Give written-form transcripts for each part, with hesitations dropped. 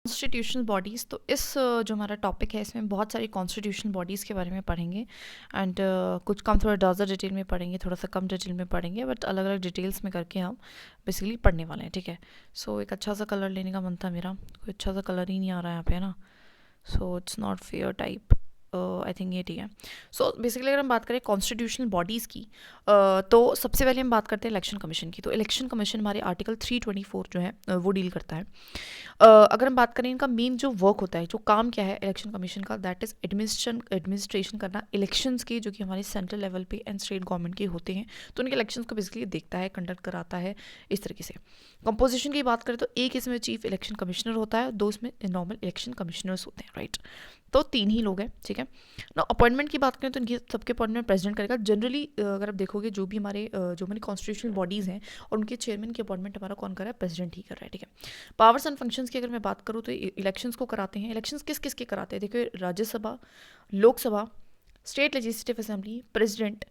Constitutional bodies. तो इस जो हमारा टॉपिक है इसमें बहुत सारी कॉन्स्टिट्यूशनल बॉडीज़ के बारे में पढ़ेंगे एंड कुछ कम थोड़ा ज़्यादा डिटेल में पढ़ेंगे, थोड़ा सा कम डिटेल में पढ़ेंगे, बट अलग अलग डिटेल्स में करके हम बेसिकली पढ़ने वाले हैं। ठीक है। सो एक अच्छा सा कलर लेने का मन था मेरा, कोई अच्छा सा कलर ही नहीं आ रहा है यहाँ पे, है ना। So it's not fair type, I think ये ठीक है। सो बेसिकली अगर हम बात करें कॉन्स्टिट्यूशनल बॉडीज़ की, तो सबसे पहले हम बात करते हैं इलेक्शन कमीशन की। तो इलेक्शन कमीशन हमारे आर्टिकल 324 जो है वो डील करता है। अगर हम बात करें इनका मेन जो वर्क होता है, जो काम क्या है इलेक्शन कमीशन का, दैट इज़ एडमिनिस्ट्रेशन करना इलेक्शंस की, जो कि हमारे सेंट्रल लेवल पे एंड स्टेट गवर्नमेंट के होते हैं। तो उनके इलेक्शंस को बेसिकली देखता है, कंडक्ट कराता है, इस तरीके से। कंपोजिशन की बात करें तो एक इसमें चीफ इलेक्शन कमिश्नर होता है, दो इसमें नॉर्मल इलेक्शन कमिश्नर्स होते हैं, राइट। तो तीन ही लोग हैं, ठीक है ना। अपॉइंटमेंट की बात करें तो इनकी सबके अपॉइंटमेंट प्रेसिडेंट करेगा। जनरली अगर आप देखोगे जो भी हमारी कॉन्स्टिट्यूशनल बॉडीज़ हैं और उनके चेयरमैन की अपॉइंटमेंट हमारा कौन कर रहा है, प्रेसिडेंट ही कर रहा है, ठीक है। पावर्स एंड फंक्शंस की अगर मैं बात करूँ तो इलेक्शंस को कराते हैं। इलेक्शंस किस किस के कराते हैं, देखिए Rajya Sabha, Lok Sabha, state legislative assembly, president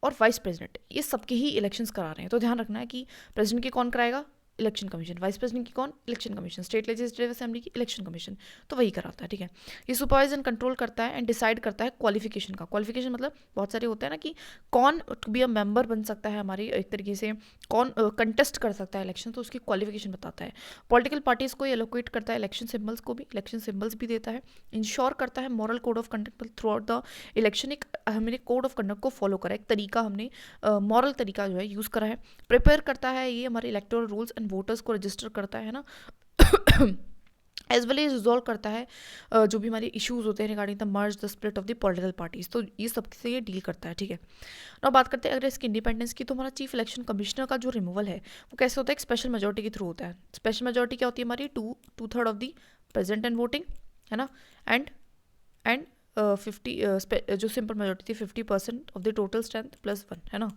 और वाइस प्रेसिडेंट, ये सबके ही इलेक्शंस करा रहे हैं। तो ध्यान रखना है कि प्रेसिडेंट के कौन कराएगा, इलेक्शन कमीशन। वाइस प्रेसिडेंट की कौन, election commission. State legislative assembly की इलेक्शन कमीशन, तो वही कराता है, ठीक है। ये सुपरवाइज एंड कंट्रोल करता है एंड डिसाइड करता है क्वालिफिकेशन का। क्वालिफिकेशन मतलब बहुत सारे होते हैं ना कि कौन टू बी अ मेंबर बन सकता है हमारी, एक तरीके से कौन कंटेस्ट कर सकता है इलेक्शन, तो उसकी क्वालिफिकेशन बताता है। पॉलिटिकल पार्टीज को एलोकेट करता है, इलेक्शन सिंबल्स को भी, इलेक्शन सिंबल्स भी देता है। इंश्योर करता है moral code of conduct through out the election, एक हमने कोड ऑफ कंडक्ट को फॉलो करा, एक तरीका हमने मॉरल तरीका जो है यूज़ करा है। प्रिपेयर करता है ये हमारे इलेक्टोरल रूल्स एंड वोटर्स को रजिस्टर करता है ना एज वेल एज रिजॉल्व करता है जो भी हमारे इश्यूज होते हैं regarding the merge the split of the political parties. तो ये सबसे ये डील करता है, ठीक है ना। बात करते हैं अगर इसकी इंडिपेंडेंस की, तो हमारा चीफ इलेक्शन कमिश्नर का जो रिमूवल है वो कैसे होता है, एक स्पेशल मेजोरिटी के थ्रू होता है। स्पेशल मेजोरिटी क्या होती है हमारी, two third of the present and voting, है ना। एंड 50 जो सिंपल मेजोरिटी थी 50% of the total strength plus 1, है ना।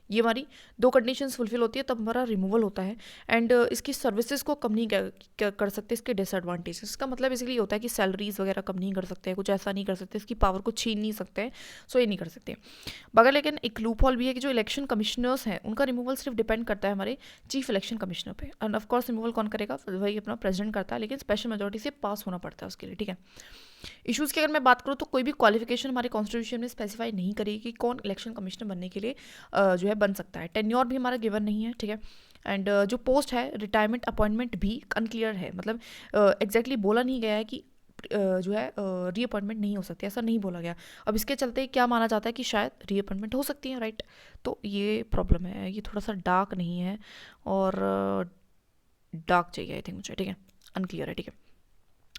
ये हमारी दो कंडीशंस फुलफिल होती है तब हमारा रिमूवल होता है। एंड इसकी सर्विसेज को कम नहीं कर सकते, इसके डिसएडवांटेज, इसका मतलब इसलिए होता है कि सैलरीज वगैरह कम नहीं कर सकते, कुछ ऐसा नहीं कर सकते, इसकी पावर को छीन नहीं सकते हैं, सो ये नहीं कर सकते। मगर लेकिन एक लूप हॉल भी है कि जो इलेक्शन कमिश्नर्स हैं उनका रिमूवल सिर्फ डिपेंड करता है हमारे चीफ इलेक्शन कमिश्नर पे। एंड ऑफकोर्स रिमूवल कौन करेगा, वही अपना प्रेसिडेंट करता है, लेकिन स्पेशल मेजोरिटी से पास होना पड़ता है उसके लिए, ठीक है। इश्यूज़ की अगर मैं बात करूँ तो कोई भी क्वालिफिकेशन हमारे कॉन्स्टिट्यूशन में स्पेसिफाई नहीं करेगी कि कौन इलेक्शन कमिश्नर बनने के लिए जो है बन सकता है। टेन्योर भी हमारा गिवन नहीं है, ठीक है। एंड जो पोस्ट है रिटायरमेंट अपॉइंटमेंट भी अनक्लियर है, मतलब एग्जैक्टली बोला नहीं गया है कि जो है रीअपॉइंटमेंट नहीं हो सकती, ऐसा नहीं बोला गया। अब इसके चलते क्या माना जाता है कि शायद रीअपॉइंटमेंट हो सकती है, राइट। तो ये प्रॉब्लम है, ये थोड़ा सा डार्क नहीं है और डार्क चाहिए आई थिंक मुझे, ठीक है, अनक्लियर है, ठीक है।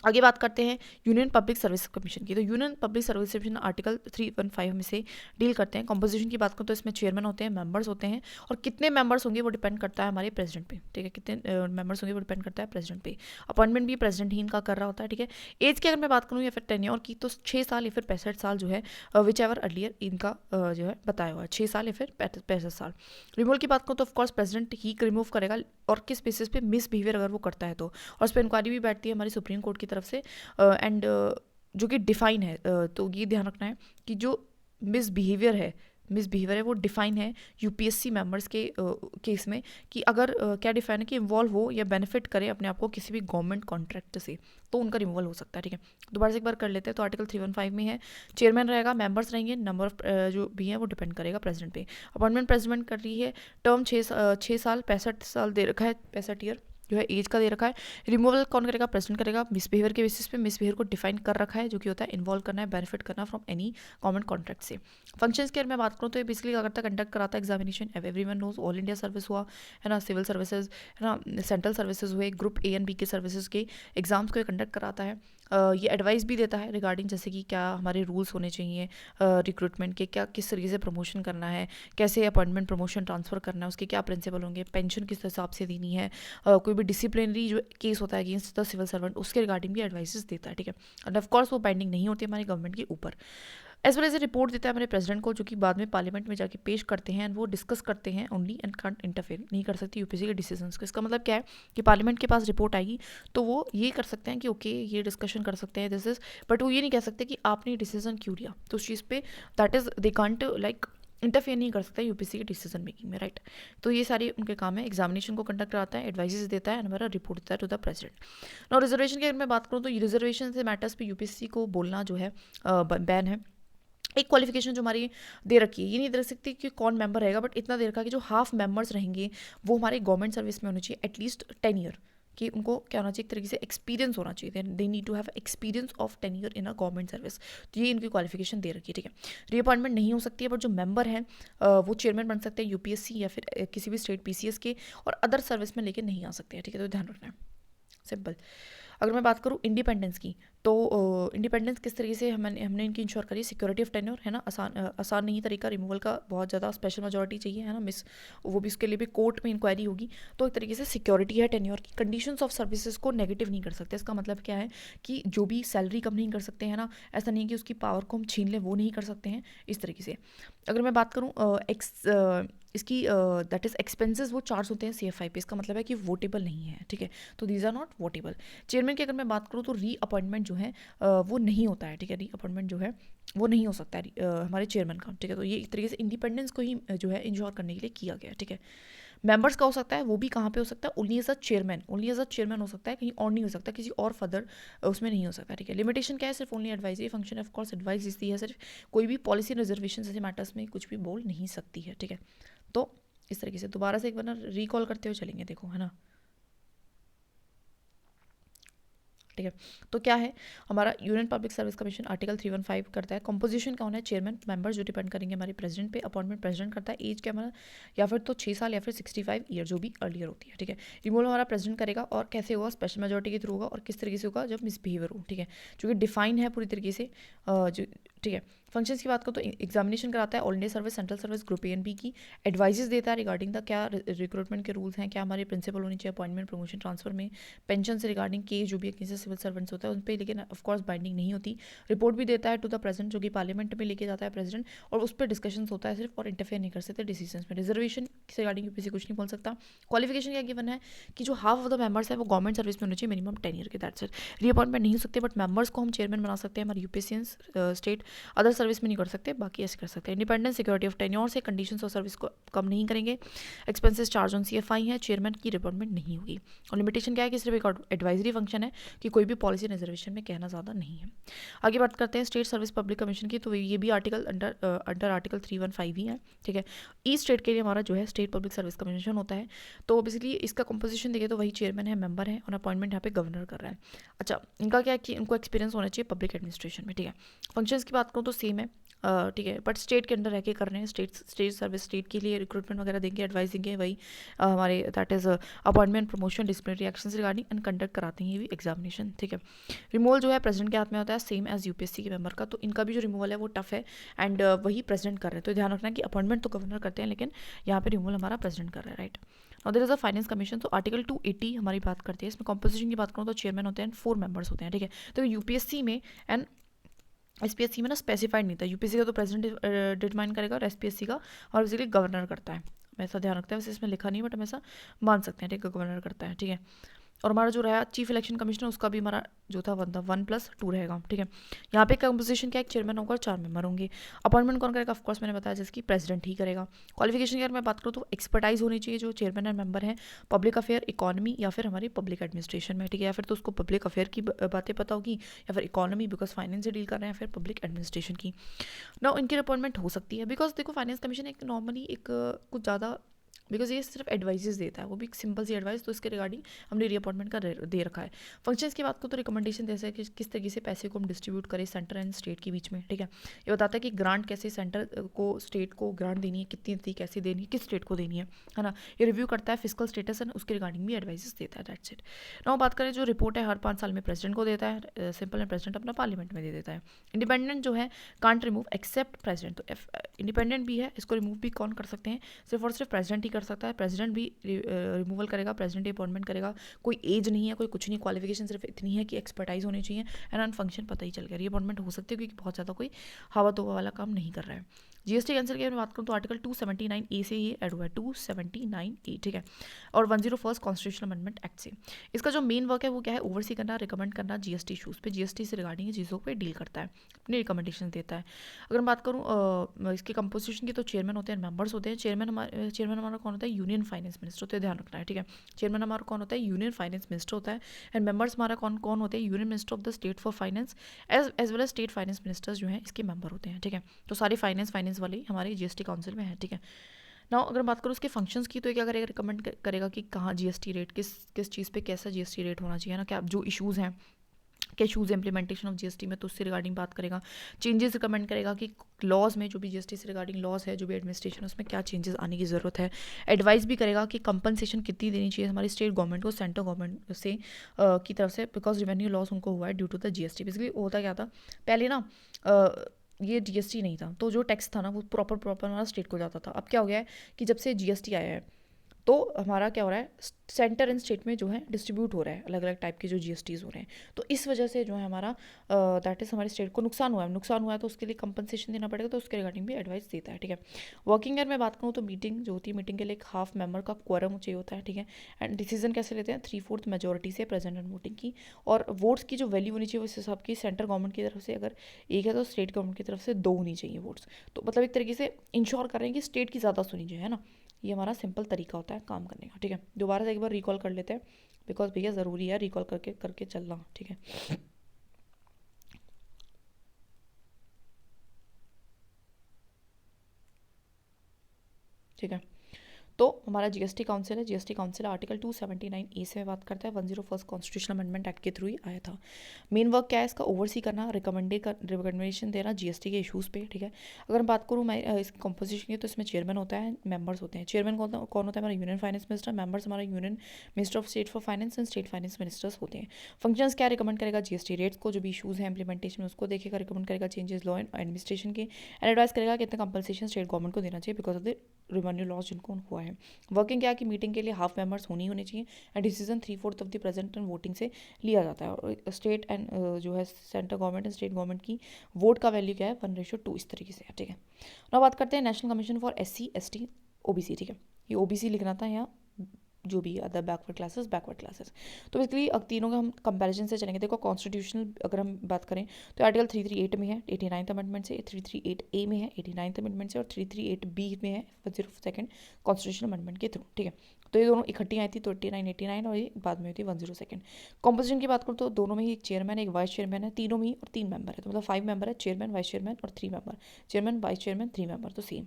आगे बात करते हैं यूनियन पब्लिक सर्विस कमीशन की। तो union public service commission article 315 में से डील करते हैं। कंपोजिशन की बात करूँ तो इसमें चेयरमैन होते हैं, मेंबर्स होते हैं, और कितने मेंबर्स होंगे वो डिपेंड करता है हमारे प्रेसिडेंट पे, ठीक है। कितने मेंबर्स होंगे वो डिपेंड करता है प्रेसिडेंट पे। अपॉइंटमेंट भी प्रेसिडेंट ही इनका कर रहा होता है, ठीक है। एज की अगर मैं बात करूँ या फिर टेन्योर की, तो 6 साल या फिर 65 साल जो है विच एवर अर्लियर इनका जो है बताया हुआ है, 6 साल या फिर 65 साल। रिमूवल की बात करूँ तो ऑफकोर्स प्रेसिडेंट ही रिमूव करेगा, और किस बेसिस पे, मिस बिहेवियर अगर वो करता है तो, और उस पर इंक्वायरी भी बैठती है हमारी सुप्रीम कोर्ट की तरफ से। एंड जो कि डिफाइन है, तो ये ध्यान रखना है कि जो मिसबिहेवियर है वो डिफाइन है यूपीएससी मेंबर्स के केस में, कि अगर क्या डिफाइन है कि इन्वॉल्व हो या बेनिफिट करे अपने आप को किसी भी गवर्नमेंट कॉन्ट्रैक्ट से, तो उनका रिमूवल हो सकता है, ठीक है। दोबारा से एक बार कर लेते हैं। तो आर्टिकल 315 में है चेयरमैन रहेगा, मेंबर्स रहेंगे, नंबर ऑफ जो भी है वो डिपेंड करेगा प्रेसिडेंट पे। अपॉइंटमेंट प्रेसिडेंट कर रही है, टर्म 6 साल 65 साल दे रखा है, 65 ईयर जो है एज का दे रखा है। रिमूवल कौन करेगा, प्रेसिडेंट करेगा, मिसबिहेवियर के बेसिस पे। मिसबिहेवियर को डिफाइन कर रखा है, जो कि होता है इन्वॉल्व करना है, बेनिफिट करना फ्रॉम एनी गवर्नमेंट कॉन्ट्रैक्ट से। फंक्शंस की अगर मैं बात करूँ तो ये बेसिकली अगर तक कंडक्ट कराता है examination, everyone knows, all India service हुआ, है ना, सिविल सर्विसेज, है ना, सेंट्रल सर्विसेज हुए, ग्रुप ए एंड बी के सर्विसेज के एग्जाम्स को कंडक्ट कराता है। ये एडवाइस भी देता है रिगार्डिंग जैसे कि क्या हमारे रूल्स होने चाहिए रिक्रूटमेंट के, क्या किस तरीके से प्रमोशन करना है, कैसे अपॉइंटमेंट प्रमोशन ट्रांसफ़र करना है, उसके क्या प्रिंसिपल होंगे, पेंशन किस हिसाब से देनी है, कोई भी डिसिप्लिनरी जो केस होता है अगेंस्ट द सिविल सर्वेंट, उसके रिगार्डिंग भी एडवाइसेस देता है, ठीक है। एंड ऑफकोर्स वो बाइंडिंग नहीं होती हमारी गवर्नमेंट के ऊपर। एज वेल एज रिपोर्ट देता है हमारे प्रेसिडेंट को, जो कि बाद में पार्लियामेंट में जाके पेश करते हैं एंड वो डिस्कस करते हैं ओनली, एंड कांट इंटरफेयर, नहीं कर सकती यूपीएससी के डिसीजंस को। इसका मतलब क्या है कि पार्लियामेंट के पास रिपोर्ट आएगी तो वो ये कर सकते हैं कि ओके ये डिस्कशन कर सकते हैं, दिस इज, बट वो ये नहीं कह सकते कि आपने डिसीजन क्यों लिया, तो उस चीज़ पे that is they can't like interfere नहीं कर सकता यूपीएससी के डिसीजन मेकिंग में, राइट। तो ये सारे उनके काम है, एग्जामिनेशन को कंडक्ट कराता है, एडवाइजेस देता है, और हमारा रिपोर्ट देता है टू द प्रेसिडेंट। और रिजर्वेशन की अगर मैं बात करूँ तो रिजर्वेशन से मैटर्स पे यूपीएससी को बोलना जो है बैन है। एक क्वालिफिकेशन जो हमारी दे रखी है, ये नहीं दे सकती कि कौन मेंबर रहेगा, बट इतना दे रखा है कि जो हाफ मेंबर्स रहेंगे वो हमारे गवर्नमेंट सर्विस में होने चाहिए एटलीस्ट 10 ईयर, कि उनको क्या होना चाहिए, एक तरीके से एक्सपीरियंस होना चाहिए, they need to have experience of 10 year in a government service. तो ये इनकी क्वालिफिकेशन दे रखी है, ठीक है। रीअपॉइंटमेंट नहीं हो सकती है, बट जो मेंबर हैं वो चेयरमैन बन सकते हैं यूपीएससी या फिर किसी भी स्टेट पीसीएस के, और अदर सर्विस में लेके नहीं आ सकते हैं, ठीक है। तो ध्यान रखना है, सिंपल। अगर मैं बात करूँ इंडिपेंडेंस की, तो इंडिपेंडेंस किस तरीके से हमने इनकी इंश्योर करी, सिक्योरिटी ऑफ टेन्योर है ना, आसान नहीं तरीका, रिमूवल का बहुत ज़्यादा स्पेशल मेजोरिटी चाहिए है ना, मिस वो भी उसके लिए भी कोर्ट में इंक्वायरी होगी। तो एक तरीके से सिक्योरिटी है टेन्योर की। कंडीशंस ऑफ सर्विसेज को नेगेटिव नहीं कर सकते, इसका मतलब क्या है कि जो भी सैलरी कम नहीं कर सकते हैं ना, ऐसा नहीं कि उसकी पावर को हम छीन लें, वो नहीं कर सकते हैं इस तरीके से। अगर मैं बात करूँ इसकी दैट इज़ एक्सपेंसेस वो चार्ज होते हैं सीएफआई पे, इसका मतलब है कि वोटेबल नहीं है, ठीक है। तो these are not votable. Chairman की अगर मैं बात करूँ तो री अपॉइंटमेंट जो है वो नहीं होता है, ठीक है। री अपॉइंटमेंट जो है वो नहीं हो सकता है हमारे चेयरमैन का, ठीक है। तो ये एक तरीके से इंडिपेंडेंस को ही जो है इंश्योर करने के लिए किया गया है, ठीक है। मेंबर्स का हो सकता है, वो भी कहाँ पे हो सकता है, only as a chairman, only as a chairman हो सकता है, कहीं और नहीं हो सकता, किसी और फर्दर उसमें नहीं हो सकता, ठीक है। लिमिटेशन क्या है, सिर्फ only advisory function, of course advice इसलिए है, सिर्फ कोई भी पॉलिसी रिजर्वेशन जैसे मैटर्स में कुछ भी बोल नहीं सकती है, ठीक है। तो इस तरीके से दोबारा से एक बार ना रिकॉल करते हुए चलेंगे, देखो है ना, ठीक है। तो क्या है हमारा union public service commission article 315 करता है, कंपोजिशन क्या होना है, चेयरमैन मेंबर्स जो डिपेंड करेंगे हमारे प्रेसिडेंट पे, अपॉइंटमेंट प्रेसिडेंट करता है, एज क्या हमारा या फिर तो 6 साल या फिर 65 ईयर जो भी अर्लियर होती है, ठीक है। रिमूवल हमारा प्रेसिडेंट करेगा, और कैसे होगा, स्पेशल मेजोरिटी के थ्रू होगा, और किस तरीके से होगा, जब मिसबिहेवियर हो, ठीक है, जो कि डिफाइन है पूरी तरीके से जो, ठीक है। फंक्शंस की बात करो तो एग्जामिनेशन कराता है all India service, central service, group A and B की, एडवाइजेस देता है रिगार्डिंग द क्या रिक्रूटमेंट के रूल्स हैं, क्या हमारे प्रिंसिपल होनी चाहिए अपॉइंटमेंट प्रमोशन ट्रांसफर में, पेंशन से रिगार्डिंग केस जो भी किसी सिविल सर्वेंट्स होता है उन पर, लेकिन ऑफकोर्स बाइंडिंग नहीं होती। रिपोर्ट भी देता है टू द प्रेसिडेंट, जो कि पार्लियामेंट में लेके जाता है प्रेसिडेंट, और उस पर डिस्कशन होता है सिर्फ, और इंटरफेयर नहीं कर सकते डिसीजन में। रिजर्वेशन से रिगार्डिंग यूपीएससी कुछ नहीं बोल सकता। क्वालिफिकेशन क्या गिवन है कि जो हाफ ऑफ द मेंबर्स है वो गवर्नमेंट सर्विस में होने चाहिए, मिनिमम 10 ईयर के, दैट्स इट। रीअपॉइंटमेंट नहीं हो सकते, बट मेंबर्स को हम चेयरमैन बना सकते हैं हमारे यूपीएससीएंस स्टेट, अदर सर्विस में नहीं कर सकते, बाकी ऐसे कर सकते हैं। इंडिपेंडेंस, सिक्योरिटी ऑफ टेन्योर से कंडीशंस ऑफ सर्विस को कम नहीं करेंगे, एक्सपेंसेस चार्ज ऑन सीएफआई है, चेयरमैन की रिपोर्टमेंट नहीं होगी। और लिमिटेशन क्या है कि सिर्फ एक एडवाइजरी फंक्शन है, कि कोई भी पॉलिसी रिजर्वेशन में कहना ज़्यादा नहीं है। आगे बात करते हैं स्टेट सर्विस पब्लिक कमीशन की, तो ये भी आर्टिकल अंडर आर्टिकल 315 ही है, ठीक है। ईच स्टेट के लिए हमारा जो है स्टेट पब्लिक सर्विस कमीशन होता है। तो बेसिकली इसका कंपोजिशन देखें तो वही चेयरमैन है, मेंबर है, और अपॉइंटमेंट यहाँ पे गवर्नर कर रहा है। अच्छा, इनका क्या है कि इनको एक्सपीरियंस होना चाहिए पब्लिक एडमिनिस्ट्रेशन में, ठीक है। फंक्शंस की बात करूँ तो सेम है, ठीक है, बट स्टेट के अंडर रह के कर रहे हैं, स्टेट सर्विस, स्टेट के लिए रिक्रूटमेंट वगैरह देंगे, एडवाइस देंगे, वही हमारे that is appointment promotion disciplinary actions regarding and conduct कराते हैं ये भी एग्जामिनेशन, ठीक है। रिमूवल जो है प्रेसिडेंट के हाथ में होता है, सेम एज यूपीएससी के मेंबर का, तो इनका भी जो रिमूवल है वो टफ है, एंड वही प्रेसिडेंट कर रहे हैं। तो ध्यान रखना कि अपॉइंटमेंट तो गवर्नर करते हैं, लेकिन यहाँ पे रिमूवल हमारा प्रेसिडेंट कर रहा है, राइट। और there is a finance commission, तो आर्टिकल 280 हमारी बात करती है, इसमें कंपोजिशन की बात करूँ तो चेयरमैन होते हैं, 4 मेंबर्स होते हैं, ठीक है। तो यूपीएससी में एंड एसपीएससी में ना स्पेसिफाइड नहीं था, यूपीएससी का तो प्रेसिडेंट डिटरमाइन करेगा, और एसपीएससी का और बेसिकली गवर्नर करता है, ऐसा ध्यान रखते हैं, वैसे इसमें लिखा नहीं बट हम ऐसा मान सकते हैं, ठीक है, गवर्नर करता है, ठीक है। और हमारा जो रहा चीफ इलेक्शन कमिश्नर, उसका भी हमारा जो था 1+2 रहेगा, ठीक है। यहाँ पे कंपोजिशन क्या, एक चेयरमैन होगा और 4 मेंबर होंगे। अपॉइंटमेंट कौन करेगा, ऑफकोर्स मैंने बताया जिसकी प्रेसिडेंट ही करेगा। क्वालिफिकेशन की अगर मैं बात करूँ तो एक्सपर्टाइज होनी चाहिए जो चेयरमैन एंड मेंबर हैं, पब्लिक अफेयर, इकोनॉमी या फिर हमारी पब्लिक एडमिनिस्ट्रेशन में, ठीक है, या फिर तो उसको पब्लिक अफेयर की बातें पता होगी, या फिर इकोनॉमी बिकॉज फाइनेंस से डील कर रहे हैं, फिर पब्लिक एडमिनिस्ट्रेशन की। ना इनकी अपॉइंटमेंट हो सकती है, बिकॉज देखो फाइनेंस कमीशन एक नॉर्मली एक कुछ ज़्यादा, बिकॉज ये सिर्फ एडवाइजेस देता है, वो भी एक सिंपल सी एडवाइस, तो इसके रिगार्डिंग हमने रीअपॉइंटमेंट का दे रखा है। फंक्शंस की बात करो तो रिकमेंडेशन जैसे है कि किस तरीके से पैसे को हम डिस्ट्रीब्यूट करें सेंटर एंड स्टेट के बीच में, ठीक है। ये बताता है कि ग्रांट कैसे सेंटर को स्टेट को ग्रांट देनी है, कितनी थी, कैसे देनी है, किस स्टेट को देनी है ना। ये रिव्यू करता है फिजिकल स्टेटस एंड उसके रिगार्डिंग भी एडवाइजेस देता है, दैट्स इट। नाउ बात करें जो रिपोर्ट है हर 5 साल में प्रेसिडेंट को देता है, सिंपल एंड प्रेसिडेंट अपना पार्लियामेंट में दे देता है। इंडिपेंडेंट जो है कांट रिमूव एक्सेप्ट प्रेसिडेंट, तो इंडिपेंडेंट भी है, इसको रिमूव भी कौन कर सकते हैं, सिर्फ और सिर्फ प्रेसिडेंट ही कर कर सकता है, प्रेसिडेंट भी रिमूवल करेगा, प्रेसिडेंट अपॉइंटमेंट करेगा। कोई एज नहीं है, कोई कुछ नहीं, क्वालिफिकेशन सिर्फ इतनी है कि एक्सपर्टाइज होनी चाहिए एंड ऑन फंक्शन पता ही चल गया, अपॉइंटमेंट हो सकती है क्योंकि बहुत ज़्यादा कोई हवा तोवा वाला काम नहीं कर रहा है। जीएसटी कैंसिल की बात करूँ तो आर्टिकल 279A से ये ऐड हुआ है, 279A, ठीक है, और 101 कॉन्स्टिट्यूशनल अमेंडमेंट एक्ट से। इसका जो मेन वर्क है वो क्या है, ओवरसी करना, रिकमेंड करना जीएसटी इशूज़ पे, जीएसटी से रिगार्डिंग चीज़ों पे डील करता है, अपनी रिकमेंडेशन देता है। अगर मैं बात करूँ इसके कंपोजिशन की तो चेयरमैन होते हैं, मेंबर्स होते हैं। चेयरमैन हमारा कौन होता है, यूनियन फाइनेंस मिनिस्टर होते हैं, ध्यान रखना है, ठीक है। चेयरमैन हमारा कौन होता है, यूनियन फाइनेंस मिनिस्टर होता है। एंड मेंबर्स हमारा कौन कौन होते हैं, union minister of the state for finance as well as state finance ministers जो हैं इसके मेंबर होते हैं, ठीक है। तो सारे फाइनेंस वाले हमारे जीएसटी काउंसिल में है, ठीक है। नाउ अगर बात करूँ उसके फंक्शंस की, तो ये क्या करेगा, रिकमेंड करेगा कि कहाँ जीएसटी रेट, किस चीज़ पे कैसा जीएसटी रेट होना चाहिए ना, क्या जो इशूज़ हैं, क्या इशूज़ इम्प्लीमेंटेशन ऑफ जीएसटी में, तो उससे रिगार्डिंग बात करेगा। चेंजेस रिकमेंड करेगा कि लॉज में जो भी जीएसटी से रिगार्डिंग लॉज है, जो भी एडमिनिस्ट्रेशन है, उसमें क्या चेंजेस आने की ज़रूरत है। एडवाइस भी करेगा कि कंपनसेशन कितनी देनी चाहिए हमारी स्टेट गवर्नमेंट को सेंट्रल गवर्नमेंट से की तरफ से, बिकॉज रेवेन्यू लॉस उनको हुआ है due to the GST. Basically होता क्या था पहले ना, ये जीएसटी नहीं था, तो जो टैक्स था ना वो प्रॉपर हमारा स्टेट को जाता था। अब क्या हो गया है कि जब से जीएसटी आया है तो हमारा क्या हो रहा है, सेंटर एंड स्टेट में जो है डिस्ट्रीब्यूट हो रहा है, अलग अलग टाइप के जो जीएसटीज़ हो रहे हैं। तो इस वजह से जो है हमारा दैट इज़ हमारे स्टेट को नुकसान हुआ है, तो उसके लिए कंपनसेशन देना पड़ेगा, तो उसके रिगार्डिंग भी एडवाइस देता है, ठीक है। वर्किंग ईयर में बात करूँ तो मीटिंग जो होती है, मीटिंग के लिए एक हाफ मेंबर का क्वारम चाहिए होता है, ठीक है। एंड डिसीजन कैसे लेते हैं, 3/4 मेजोरिटी से प्रेजेंट एंड वोटिंग की, और वोट्स की जो वैल्यू होनी चाहिए उस हिसाब की सेंट्रल गवर्नमेंट की तरफ से अगर एक है तो स्टेट गवर्नमेंट की तरफ से 2 होनी चाहिए वोट्स। तो मतलब एक तरीके से इंश्योर कर रहे हैं कि स्टेट की ज़्यादा सुनी जाए, है ना। ये हमारा सिंपल तरीका होता है काम करने का, ठीक है। दोबारा से एक बार रिकॉल कर लेते हैं, बिकॉज भैया ज़रूरी है रिकॉल करके करके चलना, ठीक है। ठीक है, तो हमारा जीएसटी काउंसिल है, जीएसटी काउंसिल आर्टिकल 279A से बात करता है, 101 कॉन्स्टिट्यूशनल अमेंडमेंट एक्ट के थ्रू ही आया था। मेन वर्क क्या है इसका, ओवरसी करना, रिकमेंडेशन देना जीएसटी के इशूज़ पे, ठीक है। अगर मैं बात करूँ मैं इस कंपोजिशन की, तो इसमें चेयरमैन होता है, मेंबर्स होते हैं। चेयरमैन कौन होता है, हमारा यूनियन फाइनेंस मिनिस्टर, मेंबर्स हमारा union minister of state for finance and state finance ministers होते हैं। फंक्शंस क्या रिकमेंड करेगा, जीएसटी रेट्स को, जो भी इशूज़ हैं इंप्लीमेंटेशन उसको देखेगा, रिकमेंड करेगा चेंजेस लॉ एंड एडमिनिस्ट्रेशन के, एंड एडवाइस करेगा कितना कंपनसेशन स्टेट गवर्नमेंट को देना चाहिए because of the revenue loss जिनको हुआ है। वर्किंग क्या कि मीटिंग के लिए हाफ मेंबर्स होने चाहिए, and decision 3/4 of the present and voting से लिया जाता है। और स्टेट एंड जो है central government and state government की वोट का वैल्यू क्या है, 1:2 इस तरीके से है, ठीक है। ना बात करते हैं national commission for SC ST OBC, ठीक है। ये OBC लिखना था यहाँ, जो भी अदर बैकवर्ड क्लासेस। तो बेसिकली तीनों का हम कंपैरिजन से चलेंगे। देखो कॉन्स्टिट्यूशनल अगर हम बात करें तो आर्टिकल 338 में है 89th अमेंडमेंट से, 338A में है 89th अमेंडमेंट से, और 338B में है 102nd कॉन्स्टिट्यूशनल अमेंडमेंट के थ्रू, ठीक है। तो ये दोनों इकट्ठी आई थी, तो 89 और ये बाद में हुई थी 102nd। कॉम्पोजिशन की बात करूँ तो दोनों में ही एक चेयरमैन एक वाइस चेयरमैन है, तीनों में ही, और 3 मेंबर है, तो मतलब 5 मेंबर है, चेयरमैन वाइस चेयरमैन और 3 member, chairman vice chairman 3 member, तो सेम।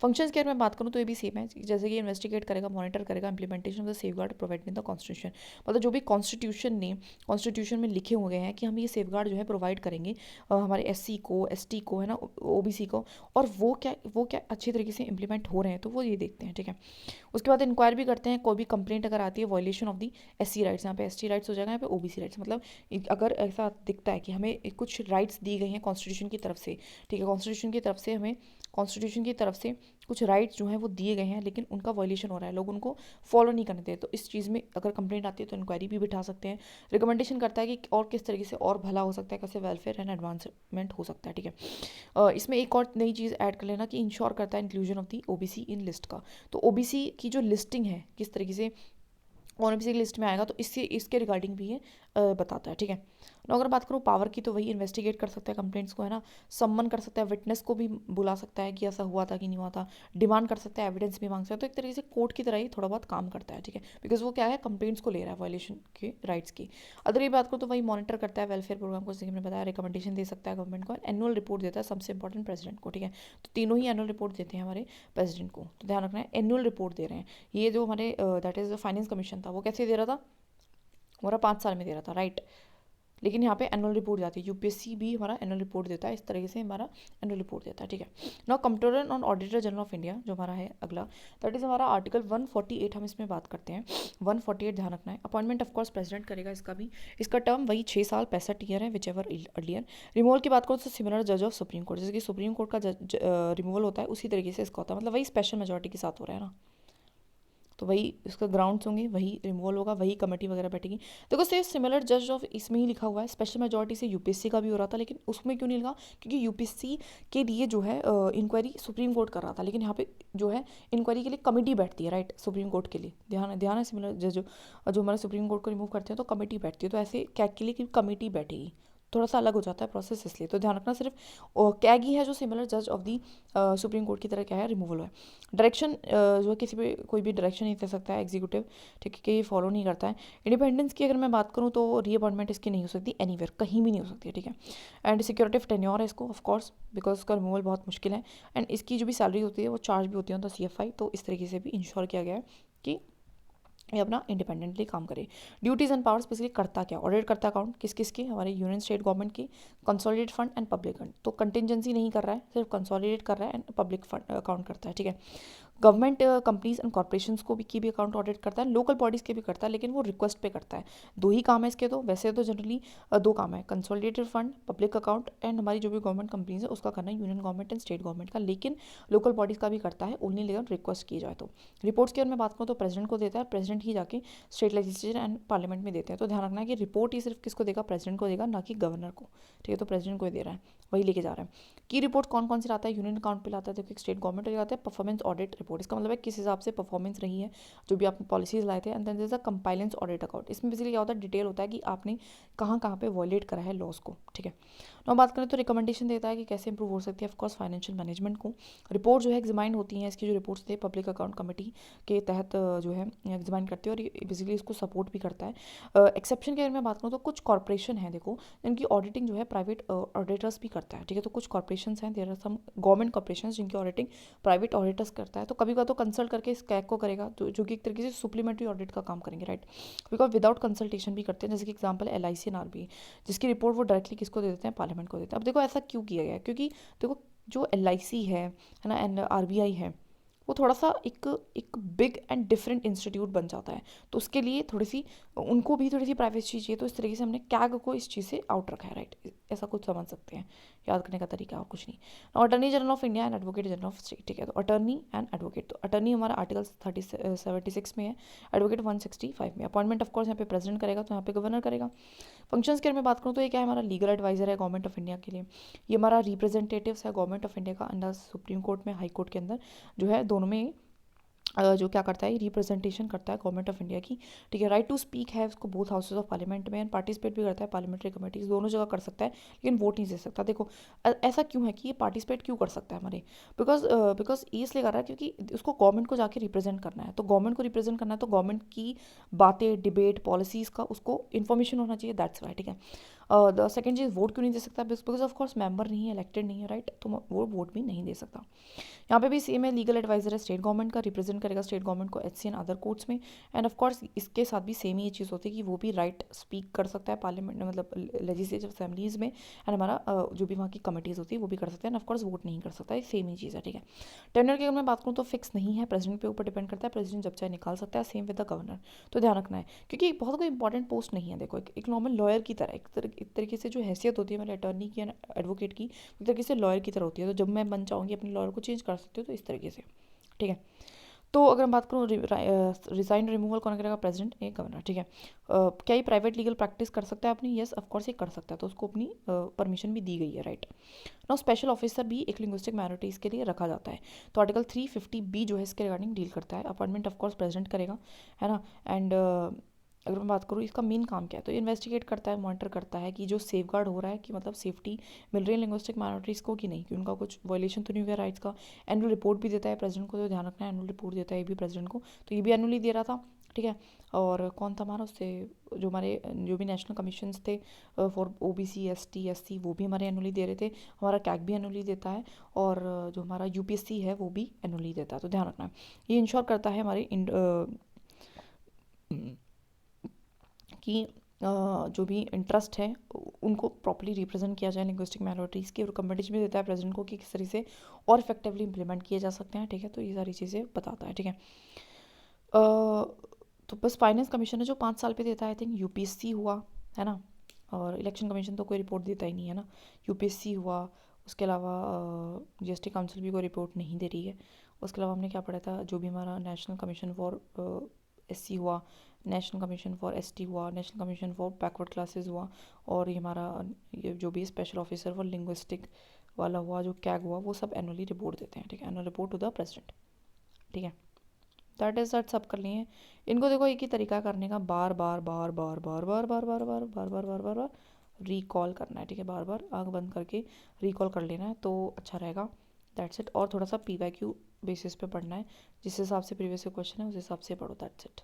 फंक्शंस की अगर मैं बात करूँ तो ये भी सेम है, जैसे कि इन्वेस्टिगेट करेगा, मॉनिटर करेगा implementation of the safeguard provided in the constitution, मतलब जो भी कॉन्स्टिट्यूशन में लिखे हुए हैं कि हम ये सेफगार्ड जो है प्रोवाइड करेंगे हमारे SC को, ST को, है ना, OBC को, और वो क्या अच्छी तरीके से इंप्लीमेंट हो रहे हैं, तो वो ये देखते हैं, ठीक है। उसके बाद इंक्वायर भी करते हैं, कोई भी कंप्लेंट अगर आती है violation of the SC rights, यहाँ पे ST राइट्स हो जाएगा, यहाँ पे OBC राइट्स, मतलब अगर ऐसा दिखता है कि हमें कुछ राइट्स दी गई हैं कॉन्स्टिट्यूशन की तरफ से, ठीक है, कॉन्स्टिट्यूशन की तरफ से कुछ राइट्स जो हैं वो दिए गए हैं, लेकिन उनका वायलेशन हो रहा है, लोग उनको फॉलो नहीं करते, तो इस चीज़ में अगर कंप्लेंट आती है तो इंक्वायरी भी बिठा सकते हैं। रिकमेंडेशन करता है कि और किस तरीके से और भला हो सकता है, कैसे वेलफेयर एंड एडवांसमेंट हो सकता है, ठीक है। इसमें एक और नई चीज़ ऐड कर लेना कि इंश्योर करता है inclusion of the OBC in list का, तो OBC की जो लिस्टिंग है किस तरीके से OBC की लिस्ट में आएगा, तो इसके रिगार्डिंग भी ये बताता है, ठीक है। ना अगर बात करूँ पावर की, तो वही इन्वेस्टिगेट कर सकता है कंप्लेंट्स को, है ना, सम्मन कर सकता है, विटनेस को भी बुला सकता है कि ऐसा हुआ था कि नहीं हुआ था, डिमांड कर सकता है, एविडेंस भी मांग सकता है, तो एक तरीके से कोर्ट की तरह ही थोड़ा बहुत काम करता है, ठीक है, बिकॉज वो क्या है कंप्लेंट्स को ले रहा है वायलेशन के राइट्स की। अगर ये बात करूँ तो वही मॉनिटर करता है वेलफेयर प्रोग्राम को, जैसे कि मैंने बताया, रिकमेंडेशन दे सकता है गवर्नमेंट को, एनुअल रिपोर्ट देता है सबसे इंपॉर्टेंट प्रेसिडेंट को, ठीक है। तो तीनों ही एनुअल रिपोर्ट देते हैं हमारे प्रेसिडेंट को, तो ध्यान रखना है एनुअल रिपोर्ट दे रहे हैं। ये जो हमारे दैट इज फाइनेंस कमीशन था वो कैसे दे रहा था, हमारा 5 साल में दे रहा था, राइट, लेकिन यहाँ पे एनुअल रिपोर्ट जाती है, यूपीएससी भी हमारा एनुअल रिपोर्ट देता है, इस तरीके से हमारा एनुअल रिपोर्ट देता है, ठीक है। Now controller on auditor general of India जो हमारा है अगला, दैट इज हमारा आर्टिकल 148, हम इसमें बात करते हैं 148, ध्यान रखना है। अपॉइंटमेंट ऑफ कोर्स प्रेसिडेंट करेगा, इसका टर्म वही 6 साल 65 ईयर है, विच एवर अर्लियर। रिमूवल की बात करो तो सिमिलर जज ऑफ सुप्रीम कोर्ट, जैसे कि सुप्रीम कोर्ट का रिमूवल होता है उसी तरीके से इसका होता है, मतलब वही स्पेशल मेजोरिटी के साथ हो रहा है ना। तो वही उसका ग्राउंड्स होंगे, वही रिमूवल होगा, वही कमेटी वगैरह बैठेगी। देखो सिमिलर जज ऑफ इसमें ही लिखा हुआ है, स्पेशल मेजोरिटी से यूपीएससी का भी हो रहा था, लेकिन उसमें क्यों नहीं लिखा, क्योंकि यूपीएससी के लिए जो है इंक्वायरी सुप्रीम कोर्ट कर रहा था, लेकिन यहाँ पे जो है इंक्वायरी के लिए कमेटी बैठती है, राइट, सुप्रीम कोर्ट के लिए। ध्यान है, सिमिलर जज जो हमारे सुप्रीम कोर्ट को रिमूव करते हैं तो कमेटी बैठती है, तो ऐसे कैग के लिए कमेटी बैठेगी, थोड़ा सा अलग हो जाता है प्रोसेस, इसलिए तो ध्यान रखना सिर्फ कैग ही है जो सिमिलर जज ऑफ दी सुप्रीम कोर्ट की तरह क्या है, रिमूवल है। डायरेक्शन जो है किसी भी कोई भी डायरेक्शन नहीं दे सकता है एग्जीक्यूटिव, ठीक है, कि ये फॉलो नहीं करता है। इंडिपेंडेंस की अगर मैं बात करूँ तो रीअपॉइंटमेंट इसकी नहीं हो सकती एनीवेयर, कहीं भी नहीं हो सकती है, ठीक है। एंड सिक्योरिटी ऑफ टेन्योर है इसको ऑफकोर्स, बिकॉज उसका रिमूवल बहुत मुश्किल है। एंड इसकी जो भी सैलरी होती है वो चार्ज भी होती है ऑन द CFI, तो इस तरीके से भी इंश्योर किया गया है कि ये अपना इंडिपेंडेंटली काम करे। ड्यूटीज़ एंड पावर्स बेसिकली करता क्या, ऑडिट करता अकाउंट किस किस के, हमारे यूनियन स्टेट गवर्नमेंट की, consolidate fund and public fund, तो कंटिजेंसी नहीं कर रहा है, सिर्फ कंसोलिडेट कर रहा है एंड पब्लिक फंड अकाउंट करता है, ठीक है। गवर्नमेंट कंपनीज एंड कॉर्पोरेशंस को भी की भी अकाउंट ऑडिट करता है, लोकल बॉडीज़ के भी करता है, लेकिन वो रिक्वेस्ट पे करता है। दो ही काम है इसके, तो वैसे तो जनरली दो काम है, consolidated fund, public account, and हमारी जो भी गवर्नमेंट कंपनीज है उसका करना है union government and state government का, लेकिन लोकल बॉडीज़ का भी करता है ओनली, लेकिन रिक्वेस्ट की जाए तो। रिपोर्ट्स की अगर मैं बात करूँ तो प्रेसिडेंट को देता है, प्रेसिडेंट ही जाके स्टेट लेजिस्लेचर एंड पार्लियामेंट में देते हैं, तो ध्यान रखना है कि रिपोर्ट ही सिर्फ किसको देगा, प्रेसिडेंट को देगा, ना कि गवर्नर को, ठीक है, तो प्रेसिडेंट को ही दे रहा है, वही लेके जा रहा है। की रिपोर्ट कौन कौन सी लाता है, यूनियन अकाउंट पे लाता है, तो स्टेट गवर्नमेंट लाता है। परफॉर्मेंस ऑडिट रिपोर्ट, इसका मतलब है किस हिसाब से परफॉर्मेंस रही है जो भी आपने पॉलिसीज लाए थे। And then there is a compliance audit account, इसमें बेसिकली क्या होता है, डिटेल होता है कि आपने कहाँ कहाँ पे वॉयलेट करा है लॉस को, ठीक है। तो बात करें तो रिकमेंडेशन देता है कि कैसे इंप्रूव हो सकती है ऑफकोर्स फाइनेंशियल मैनेजमेंट को। रिपोर्ट जो है एग्जामाइन होती हैं, इसकी जो रिपोर्ट्स थे पब्लिक अकाउंट कमेटी के तहत जो है एग्जामाइन करती है, और बेसिकली इसको सपोर्ट भी करता है। एक्सेप्शन के अगर मैं बात करूँ तो कुछ कॉर्पोरेशन है, देखो इनकी ऑडिटिंग जो है प्राइवेट ऑडिटर्स भी करता है, ठीक है, तो कुछ कॉर्पोरेशन हैं, there are some government corporation जिनकी ऑडिटिंग प्राइवेट ऑडिटर्स करता है, तो कभी कभी तो कंसल्ट करके इस कैग को करेगा, जो कि एक तरीके से सुप्लीमेंट्री ऑडिट का काम करेंगे, राइट, बिकॉज विदाउट कंसल्टेशन भी करते हैं, जैसे कि एग्जाम्पल LIC एंड RBI, जिसकी रिपोर्ट वो डायरेक्टली किसको दे देते हैं, पार्लियामेंट को देते हैं। अब देखो ऐसा क्यों किया गया, क्योंकि देखो जो LIC है ना, एंड RBI है, वो थोड़ा सा एक एक बिग एंड डिफरेंट इंस्टीट्यूट बन जाता है, तो उसके लिए थोड़ी सी उनको भी थोड़ी सी प्राइवेसी चाहिए, तो इस तरीके से हमने कैग को इस चीज़ से आउट रखा है, राइट, ऐसा कुछ समझ सकते हैं, याद करने का तरीका और कुछ नहीं। Attorney general of India and advocate general of state, ठीक है, तो अटर्नी एंड एडवोकेट, तो अटर्नी हमारा आर्टिकल 76 में है, एडवोकेट 165 में। अपॉइंटमेंट ऑफकोर्स यहाँ पे प्रेसिडेंट करेगा, तो यहाँ पे गवर्नर करेगा। फंक्शंस के बारे में बात करूँ तो ये क्या है, हमारा लीगल एडवाइजर है गवर्नमेंट ऑफ इंडिया के लिए, ये हमारा रिप्रेजेंटेटिव्स है गवर्नमेंट ऑफ इंडिया का अंडर सुप्रीम कोर्ट में, हाई कोर्ट के अंदर जो है, दोनों में जो क्या करता है, रिप्रेजेंटेशन करता है गवर्नमेंट ऑफ इंडिया की, ठीक है। राइट टू स्पीक है उसको बोथ हाउसेज ऑफ पार्लियामेंट में, एंड पार्टिसिपेट भी करता है पार्लियामेंट्री कमेटीज, दोनों जगह कर सकता है, लेकिन वोट नहीं दे सकता। देखो ऐसा क्यों है कि ये पार्टिसिपेट क्यों कर सकता है हमारे, बिकॉज ये इसलिए कर रहा है क्योंकि उसको गवर्नमेंट को जाके रिप्रेजेंट करना है, तो गवर्नमेंट को रिप्रेजेंट करना है, तो गवर्नमेंट की बातें, डिबेट, पॉलिसीज़ का उसको इन्फॉर्मेशन होना चाहिए, दैट्स वाई, ठीक है। द सेकेंड चीज़, वोट क्यों नहीं दे सकता, बिकॉज ऑफ कोर्स मेंबर नहीं है, इलेक्टेड नहीं है, राइट, तो वो वोट भी नहीं दे सकता। यहाँ पे भी सेम है, लीगल एडवाइजर है स्टेट गवर्नमेंट का, रिप्रेजेंट करेगा स्टेट गवर्नमेंट को HC एंड अदर कोर्ट्स में। एंड ऑफ कोर्स इसके साथ भी सेम ही ये चीज़ होती है कि वो भी राइट स्पीक कर सकता है पार्लियामेंट, मतलब लेजिस्लेटिव असेंबलीज में, एंड हमारा जो भी वहाँ की कमेटीज़ होती है वो भी कर सकते हैं, एंड ऑफ कोर्स वोट नहीं कर सकता है, सेम ही चीज़ है, ठीक है। टेन्योर की अगर मैं बात करूँ तो फिक्स नहीं है, प्रेसिडेंट के ऊपर डिपेंड करता है, प्रेसिडेंट जब चाहे निकाल सकता है, सेम विद द गवर्नर, तो ध्यान रखना है, क्योंकि बहुत कोई इंपॉर्टेंट पोस्ट नहीं है। देखो एक नॉर्मल लॉयर की तरह, एक तरीके से जो हैसियत होती है हमारे अटर्नी की, एडवोकेट की, एक तरीके से लॉयर की तरह होती है, तो जब मैं बन चाहूँगी अपने लॉयर को चेंज कर सकती हूँ, तो इस तरीके से, ठीक है। तो अगर मैं बात करूँ रिजाइन रिमूवल कौन करेगा, प्रेसिडेंट, एक गवर्नर, ठीक है। क्या ये प्राइवेट लीगल प्रैक्टिस कर सकता है अपनी, यस ऑफ कोर्स ये कर सकता है, तो उसको अपनी परमिशन भी दी गई है, राइट। नाउ स्पेशल ऑफिसर भी एक लिंग्विस्टिक माइनॉरिटीज़ के लिए रखा जाता है, तो आर्टिकल 350B जो है इसके रिगार्डिंग डील करता है। अपॉइंटमेंट ऑफ कोर्स प्रेसिडेंट करेगा, है ना। एंड अगर मैं बात करूँ इसका मेन काम क्या है, तो इन्वेस्टिगेट करता है, मॉनिटर करता है कि जो सेफ गार्ड हो रहा है, कि मतलब सेफ्टी मिल रही है लिंग्विस्टिक माइनॉरिटीज़ को कि नहीं, कि उनका कुछ वायलेशन तो नहीं हुआ राइट्स का। एनुअल रिपोर्ट भी देता है प्रेसिडेंट को, तो ध्यान रखना है एनुअल रिपोर्ट देता है ये भी प्रेसिडेंट को, तो ये भी एनुअली दे रहा था, ठीक है। और कौन था हमारा उससे, जो हमारे जो भी नेशनल कमीशंस थे फॉर OBC ST SC, वो भी हमारे एनुअली दे रहे थे। हमारा कैग भी एनुअली देता है, और जो हमारा UPSC है वो भी एनुअली देता है, तो ध्यान रखना है। ये इंश्योर करता है हमारे कि जो भी इंटरेस्ट है उनको प्रॉपर्ली रिप्रेजेंट किया जाए लिंग्विस्टिक माइनॉरिटीज़ की, और कंपटीशन भी देता है प्रेसिडेंट को कि किस तरीके से और इफेक्टिवली इंप्लीमेंट किए जा सकते हैं, ठीक है, तो ये सारी चीज़ें बताता है, ठीक है। तो बस फाइनेंस कमीशन है जो 5 साल पे देता है, आई थिंक UPSC हुआ, है ना, और इलेक्शन कमीशन तो कोई रिपोर्ट देता ही नहीं है ना, UPSC हुआ, उसके अलावा GST काउंसिल भी कोई रिपोर्ट नहीं दे रही है, उसके अलावा हमने क्या पढ़ा था, जो भी हमारा नेशनल कमीशन फॉर SC हुआ, नेशनल कमीशन फॉर ST हुआ, national commission for backward classes हुआ, और ये हमारा ये जो भी स्पेशल ऑफिसर फॉर लिंग्विस्टिक वाला हुआ, जो कैग हुआ, वो सब एनुअली रिपोर्ट देते हैं, ठीक है, annual report to the president, ठीक है। दैट सब कर लिए। इनको देखो एक ही तरीका करने का, बार बार बार बार बार बार बार बार बार बार बार बार बार बार रिकॉल करना है, ठीक है, बार बार आँख बंद करके रिकॉल कर लेना है तो अच्छा रहेगा। That's it. और थोड़ा सा PYQ बेसिस पे पढ़ना है, जिस हिसाब से प्रीवियस क्वेश्चन है उस हिसाब से पढ़ो, दैट्स इट।